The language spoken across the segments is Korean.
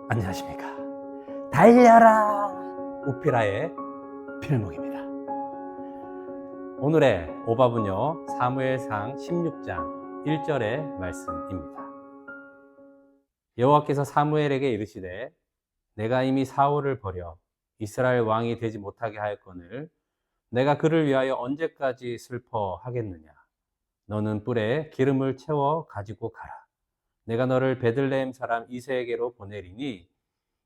안녕하십니까. 달려라 우피라의 필목입니다. 오늘의 오밥은요, 사무엘상 16장 1절의 말씀입니다. 여호와께서 사무엘에게 이르시되 내가 이미 사울을 버려 이스라엘 왕이 되지 못하게 하였거늘 내가 그를 위하여 언제까지 슬퍼하겠느냐. 너는 뿔에 기름을 채워 가지고 가라. 내가 너를 베들레헴 사람 이새에게로 보내리니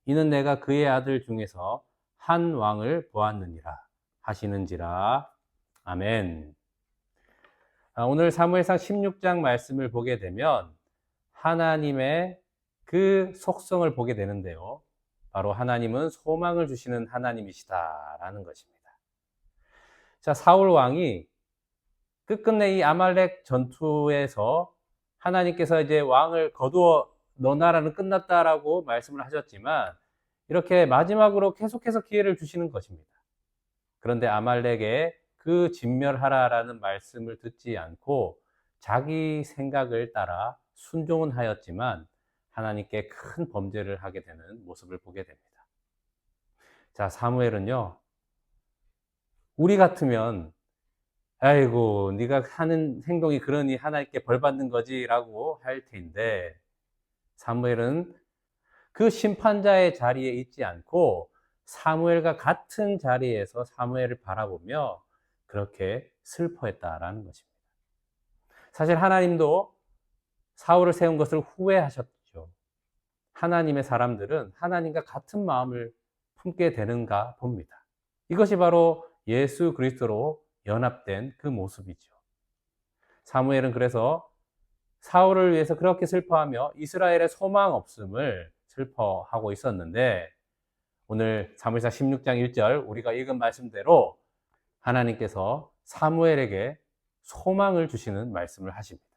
이는 내가 그의 아들 중에서 한 왕을 보았느니라 하시는지라. 아멘. 오늘 사무엘상 16장 말씀을 보게 되면 하나님의 그 속성을 보게 되는데요. 바로 하나님은 소망을 주시는 하나님이시다라는 것입니다. 자, 사울 왕이 끝끝내 이 아말렉 전투에서 하나님께서 이제 왕을 거두어 너 나라는 끝났다라고 말씀을 하셨지만 이렇게 마지막으로 계속해서 기회를 주시는 것입니다. 그런데 아말렉에 그 진멸하라라는 말씀을 듣지 않고 자기 생각을 따라 순종은 하였지만 하나님께 큰 범죄를 하게 되는 모습을 보게 됩니다. 자, 사무엘은요, 우리 같으면 아이고 네가 하는 행동이 그러니 하나님께 벌 받는 거지 라고 할 텐데, 사무엘은 그 심판자의 자리에 있지 않고 사무엘과 같은 자리에서 사무엘을 바라보며 그렇게 슬퍼했다라는 것입니다. 사실 하나님도 사울을 세운 것을 후회하셨죠. 하나님의 사람들은 하나님과 같은 마음을 품게 되는가 봅니다. 이것이 바로 예수 그리스도로 연합된 그 모습이죠. 사무엘은 그래서 사울을 위해서 그렇게 슬퍼하며 이스라엘의 소망 없음을 슬퍼하고 있었는데, 오늘 사무엘상 16장 1절 우리가 읽은 말씀대로 하나님께서 사무엘에게 소망을 주시는 말씀을 하십니다.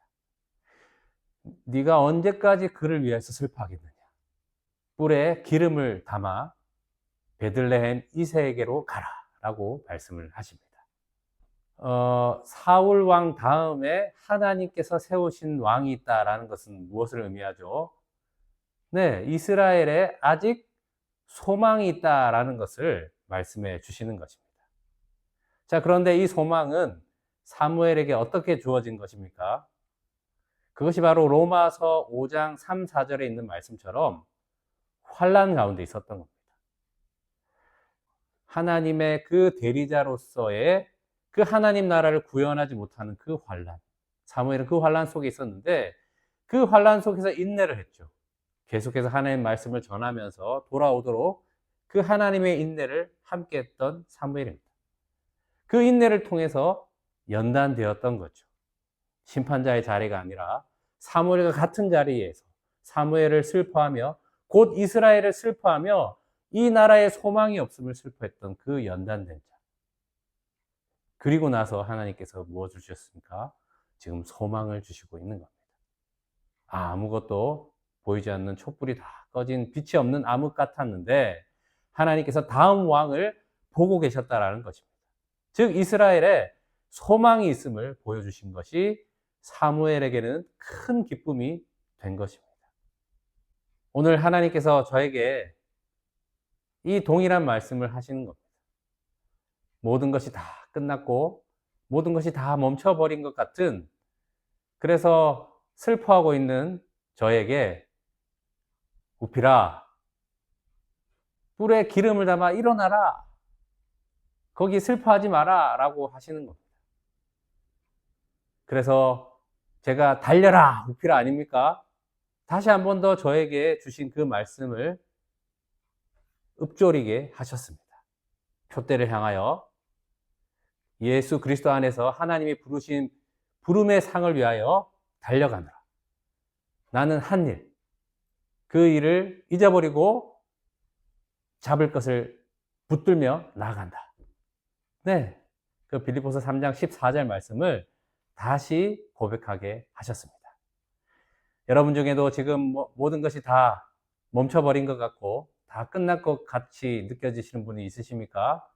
네가 언제까지 그를 위해서 슬퍼하겠느냐. 뿔에 기름을 담아 베들레헴 이새에게로 가라 라고 말씀을 하십니다. 사울 왕 다음에 하나님께서 세우신 왕이 있다라는 것은 무엇을 의미하죠? 네, 이스라엘에 아직 소망이 있다라는 것을 말씀해 주시는 것입니다. 자, 그런데 이 소망은 사무엘에게 어떻게 주어진 것입니까? 그것이 바로 로마서 5장 3, 4절에 있는 말씀처럼 환난 가운데 있었던 겁니다. 하나님의 그 대리자로서의 그 하나님 나라를 구현하지 못하는 그 환난. 사무엘은 그 환난 속에 있었는데 그 환난 속에서 인내를 했죠. 계속해서 하나님의 말씀을 전하면서 돌아오도록 그 하나님의 인내를 함께 했던 사무엘입니다. 그 인내를 통해서 연단되었던 거죠. 심판자의 자리가 아니라 사무엘과 같은 자리에서 사무엘을 슬퍼하며 곧 이스라엘을 슬퍼하며 이 나라에 소망이 없음을 슬퍼했던 그 연단된 자. 그리고 나서 하나님께서 무엇을 주셨습니까? 지금 소망을 주시고 있는 겁니다. 아무것도 보이지 않는 촛불이 다 꺼진 빛이 없는 암흑 같았는데 하나님께서 다음 왕을 보고 계셨다라는 것입니다. 즉 이스라엘에 소망이 있음을 보여주신 것이 사무엘에게는 큰 기쁨이 된 것입니다. 오늘 하나님께서 저에게 이 동일한 말씀을 하시는 겁니다. 모든 것이 다 끝났고 모든 것이 다 멈춰버린 것 같은, 그래서 슬퍼하고 있는 저에게 우피라, 뿔에 기름을 담아 일어나라, 거기 슬퍼하지 마라 라고 하시는 겁니다. 그래서 제가 달려라 우피라 아닙니까? 다시 한 번 더 저에게 주신 그 말씀을 읊조리게 하셨습니다. 표대를 향하여 예수 그리스도 안에서 하나님이 부르신 부름의 상을 위하여 달려가느라. 나는 한 일, 그 일을 잊어버리고 잡을 것을 붙들며 나아간다. 네, 그 빌립보서 3장 14절 말씀을 다시 고백하게 하셨습니다. 여러분 중에도 지금 모든 것이 다 멈춰버린 것 같고 다 끝날 것 같이 느껴지시는 분이 있으십니까?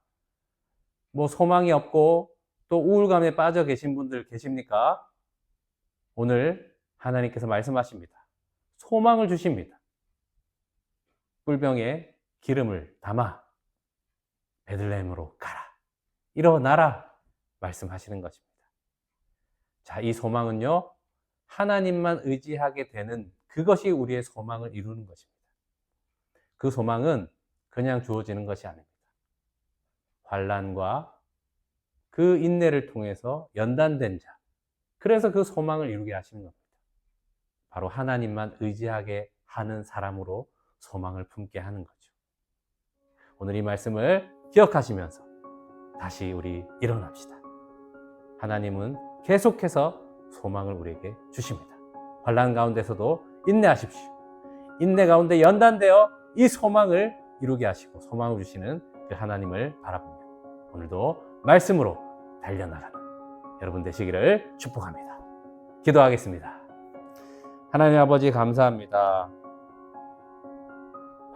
소망이 없고 또 우울감에 빠져 계신 분들 계십니까? 오늘 하나님께서 말씀하십니다. 소망을 주십니다. 꿀병에 기름을 담아 베들레헴으로 가라. 일어나라. 말씀하시는 것입니다. 자, 이 소망은요, 하나님만 의지하게 되는 그것이 우리의 소망을 이루는 것입니다. 그 소망은 그냥 주어지는 것이 아닙니다. 환난과 그 인내를 통해서 연단된 자, 그래서 그 소망을 이루게 하시는 겁니다. 바로 하나님만 의지하게 하는 사람으로 소망을 품게 하는 거죠. 오늘 이 말씀을 기억하시면서 다시 우리 일어납시다. 하나님은 계속해서 소망을 우리에게 주십니다. 환난 가운데서도 인내하십시오. 인내 가운데 연단되어 이 소망을 이루게 하시고 소망을 주시는 그 하나님을 바라보며 오늘도 말씀으로 달려나가는 여러분 되시기를 축복합니다. 기도하겠습니다. 하나님 아버지 감사합니다.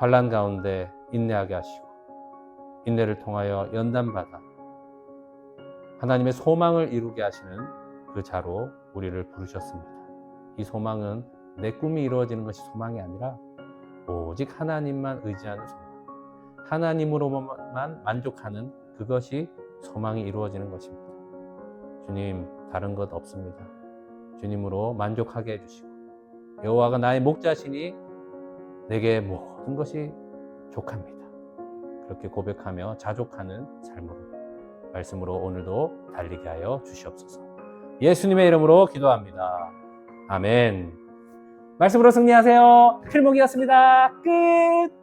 환난 가운데 인내하게 하시고 인내를 통하여 연단받아 하나님의 소망을 이루게 하시는 그 자로 우리를 부르셨습니다. 이 소망은 내 꿈이 이루어지는 것이 소망이 아니라 오직 하나님만 의지하는 소망, 하나님으로만 만족하는 그것이 소망이 이루어지는 것입니다. 주님, 다른 것 없습니다. 주님으로 만족하게 해주시고 여호와가 나의 목자시니 내게 모든 것이 족합니다. 그렇게 고백하며 자족하는 삶으로 말씀으로 오늘도 달리게 하여 주시옵소서. 예수님의 이름으로 기도합니다. 아멘. 말씀으로 승리하세요. 필목이었습니다. 끝.